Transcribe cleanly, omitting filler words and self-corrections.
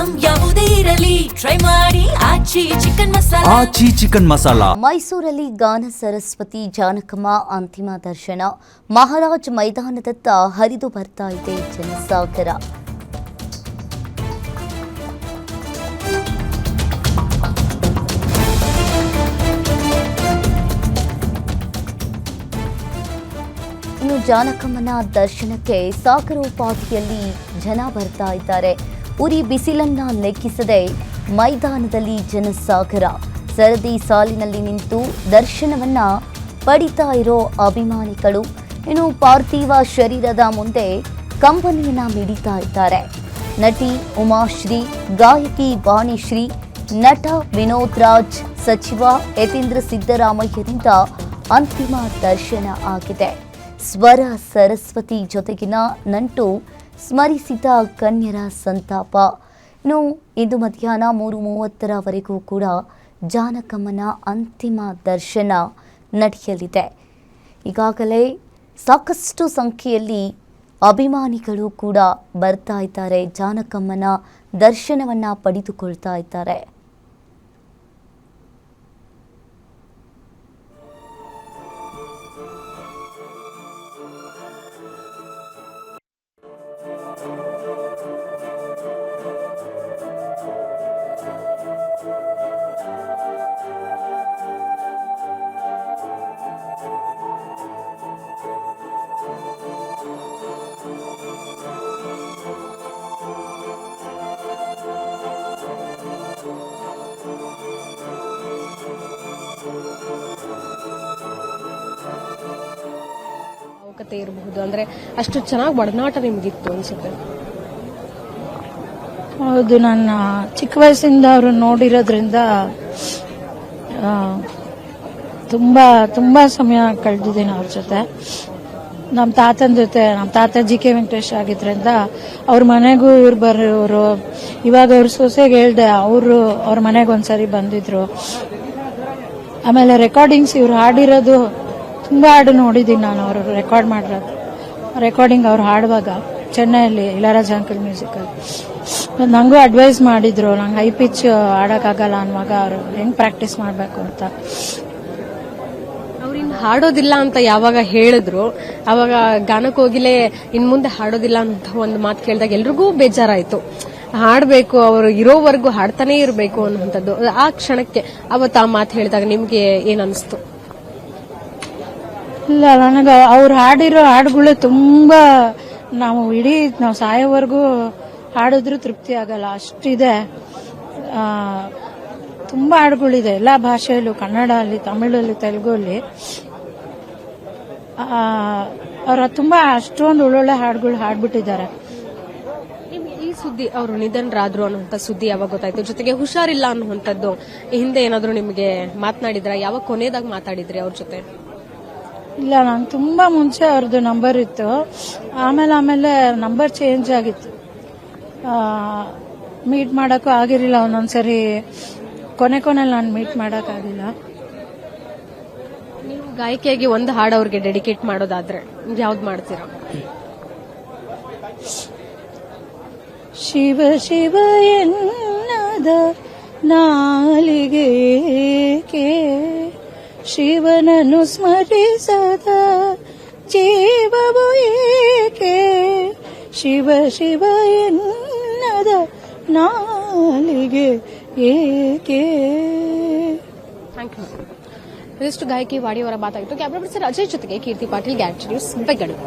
Item ಯಾವುದೇ ಇರಲಿ try ಮಾಡಿ ಆಚಿ ಚಿಕನ್ ಮಸಾಲಾ. ಮೈಸೂರಲ್ಲಿ ಗಾನ ಸರಸ್ವತಿ ಜಾನಕಮ್ಮ ಅಂತಿಮ ದರ್ಶನ. ಮಹಾರಾಜ್ ಮೈದಾನದತ್ತ ಹರಿದು ಬರ್ತಾ ಇದೆ ಜನಸಾಗರ. ಇನ್ನು ಜಾನಕಮ್ಮನ ದರ್ಶನಕ್ಕೆ ಸಾಗರೋಪಾದಿಯಲ್ಲಿ ಜನ ಬರ್ತಾ ಇದ್ದಾರೆ. ಉರಿ ಬಿಸಿಲನ್ನ ಲೆಕ್ಕಿಸದೆ ಮೈದಾನದಲ್ಲಿ ಜನಸಾಗರ. ಸರದಿ ಸಾಲಿನಲ್ಲಿ ನಿಂತು ದರ್ಶನವನ್ನ ಪಡಿತಾ ಇರೋ ಅಭಿಮಾನಿಗಳು ಇನ್ನು ಪಾರ್ಥಿವ ಶರೀರದ ಮುಂದೆ ಕಂಬನಿಯನ್ನ ಮಿಡಿತಾ ಇದ್ದಾರೆ. ನಟಿ ಉಮಾಶ್ರೀ, ಗಾಯಕಿ ವಾಣಿಶ್ರೀ, ನಟ ವಿನೋದ್ ರಾಜ್, ಸಚಿವ ಯತೀಂದ್ರ ಸಿದ್ದರಾಮಯ್ಯರಿಂದ ಅಂತಿಮ ದರ್ಶನ ಆಗಿದೆ. ಸ್ವರ ಸರಸ್ವತಿ ಜೊತೆಗಿನ ನಂಟು ಸ್ಮರಿಸಿದ ಗಣ್ಯರ ಸಂತಾಪ. ಇನ್ನು ಇಂದು ಮಧ್ಯಾಹ್ನ 3:30 ಕೂಡ ಜಾನಕಮ್ಮನ ಅಂತಿಮ ದರ್ಶನ ನಡೆಯಲಿದೆ. ಈಗಾಗಲೇ ಸಾಕಷ್ಟು ಸಂಖ್ಯೆಯಲ್ಲಿ ಅಭಿಮಾನಿಗಳು ಕೂಡ ಬರ್ತಾ ಇದ್ದಾರೆ, ಜಾನಕಮ್ಮನ ದರ್ಶನವನ್ನು ಪಡೆದುಕೊಳ್ತಾ ಇದ್ದಾರೆ. ಇರಬಹುದು ಅಂದ್ರೆ ಅಷ್ಟು ಚೆನ್ನಾಗಿ ಒಡನಾಟ ನಿಮ್ಗಿತ್ತು ಅನ್ಸುತ್ತೆ. ಹೌದು, ನನ್ನ ಚಿಕ್ಕ ವಯಸ್ಸಿಂದ ಅವರು ನೋಡಿರೋದ್ರಿಂದ ತುಂಬಾ ಸಮಯ ಕಳೆದಿದ್ದೀನಿ ಅವ್ರ ಜೊತೆ. ನಮ್ಮ ತಾತನ ಜೊತೆ, ನಮ್ಮ ತಾತ ಜಿ ಕೆ ವೆಂಕಟೇಶ್ ಆಗಿದ್ರಿಂದ ಅವ್ರ ಮನೆಗೂ ಇವ್ರು ಬರೋರು. ಇವಾಗ ಅವ್ರ ಸೊಸೆಗೆ ಹೇಳ್ದೆ, ಅವ್ರ ಮನೆಗೆ ಒಂದ್ಸರಿ ಬಂದಿದ್ರು. ಆಮೇಲೆ ರೆಕಾರ್ಡಿಂಗ್ಸ್ ಇವ್ರು ಹಾಡಿರೋದು ತುಂಬಾ ಹಾಡು ನೋಡಿದ್ದೀನಿ ನಾನು. ಅವರು ರೆಕಾರ್ಡ್ ಮಾಡಿರೋದು ರೆಕಾರ್ಡಿಂಗ್ ಅವ್ರು ಹಾಡುವಾಗ ಚೆನ್ನೈಯಲ್ಲಿ ಇಳಯರಾಜ ಅಂಕಲ್ ಮ್ಯೂಸಿಕಲ್ಲಿ ನಂಗೂ ಅಡ್ವೈಸ್ ಮಾಡಿದ್ರು, ನಂಗೆ ಹೈ ಪಿಚ್ ಹಾಡಕ್ಕಾಗಲ್ಲ ಅನ್ನುವಾಗ ಅವ್ರು ಹೆಂಗ್ ಪ್ರಾಕ್ಟೀಸ್ ಮಾಡ್ಬೇಕು ಅಂತ. ಅವ್ರಿನ್ ಹಾಡೋದಿಲ್ಲ ಅಂತ ಯಾವಾಗ ಹೇಳಿದ್ರು, ಅವಾಗ ಗಾನಕ್ಕೆ ಹೋಗಿಲೇ ಇನ್ ಮುಂದೆ ಹಾಡೋದಿಲ್ಲ ಅಂತ ಒಂದು ಮಾತು ಕೇಳಿದಾಗ ಎಲ್ರಿಗೂ ಬೇಜಾರಾಯ್ತು. ಹಾಡಬೇಕು, ಅವರು ಇರೋವರೆಗೂ ಹಾಡ್ತಾನೆ ಇರಬೇಕು ಅನ್ನುವಂಥದ್ದು. ಆ ಕ್ಷಣಕ್ಕೆ ಅವತ್ತು ಆ ಮಾತು ಹೇಳಿದಾಗ ನಿಮ್ಗೆ ಏನ್ ಅನಿಸ್ತು? ಇಲ್ಲ, ನನಗೆ ಅವ್ರು ಹಾಡಿರೋ ಹಾಡುಗಳು ತುಂಬಾ ನಾವು ಸಾಯೋವರೆಗೂ ಹಾಡಿದ್ರು ತೃಪ್ತಿ ಆಗಲ್ಲ, ಅಷ್ಟಿದೆ. ತುಂಬಾ ಹಾಡುಗಳಿದೆ ಎಲ್ಲಾ ಭಾಷೆಯಲ್ಲೂ, ಕನ್ನಡ ಅಲ್ಲಿ, ತಮಿಳಲ್ಲಿ, ತೆಲುಗಲ್ಲಿ. ಅವ್ರ ತುಂಬಾ ಅಷ್ಟೊಂದು ಒಳ್ಳೊಳ್ಳೆ ಹಾಡುಗಳು ಹಾಡ್ಬಿಟ್ಟಿದ್ದಾರೆ. ಈ ಸುದ್ದಿ ಅವರು ನಿಧನರಾದ್ರು ಅನ್ನುವಂಥ ಸುದ್ದಿ ಯಾವಾಗ ಗೊತ್ತಾಯ್ತು? ಜೊತೆಗೆ ಹುಷಾರಿಲ್ಲ ಅನ್ನುವಂಥದ್ದು ಹಿಂದೆ ಏನಾದ್ರು ನಿಮಗೆ ಮಾತನಾಡಿದ್ರ? ಯಾವಾಗ ಕೊನೆಯದಾಗ ಮಾತಾಡಿದ್ರಿ ಅವ್ರ ಜೊತೆ? ಇಲ್ಲ, ನಂಗೆ ತುಂಬಾ ಮುಂಚೆ ಅವ್ರದ್ದು ನಂಬರ್ ಇತ್ತು. ಆಮೇಲೆ ನಂಬರ್ ಚೇಂಜ್ ಆಗಿತ್ತು. ಮೀಟ್ ಮಾಡಕ್ಕೂ ಆಗಿರಲಿಲ್ಲ. ಒಂದೊಂದ್ಸರಿ ಕೊನೆಯಲ್ಲಿ ನಾನು ಮೀಟ್ ಮಾಡಕ್ಕಾಗಿಲ್ಲ. ನೀವು ಗಾಯಕಿಯಾಗಿ ಒಂದು ಹಾಡು ಅವ್ರಿಗೆ ಡೆಡಿಕೇಟ್ ಮಾಡೋದಾದ್ರೆ ಯಾವ್ದು ಮಾಡ್ತೀರಾ? ಶಿವ ಶಿವ ಎನ್ನದ ನಾಲಿಗೆ ಶಿವನನ್ನು ಸ್ಮರಿಸದ ಜೀವವು ಏಕೆ, ಶಿವ ಶಿವ ಎನ್ನದ ನಾಲಿಗೆ ಏಕೆ. Thank you. ಇದಿಷ್ಟು ಗಾಯಕಿ ವಾಡಿಯವರ ಮಾತಾಗಿತ್ತು. ಕ್ಯಾಮ್ರಾ ಪರ್ಸನ್ ಅಜಯ್ ಜೊತೆಗೆ ಕೀರ್ತಿ ಪಾಟೀಲ್, ಗ್ಯಾಟ್ ನ್ಯೂಸ್, ಬೆಂಗಳೂರು.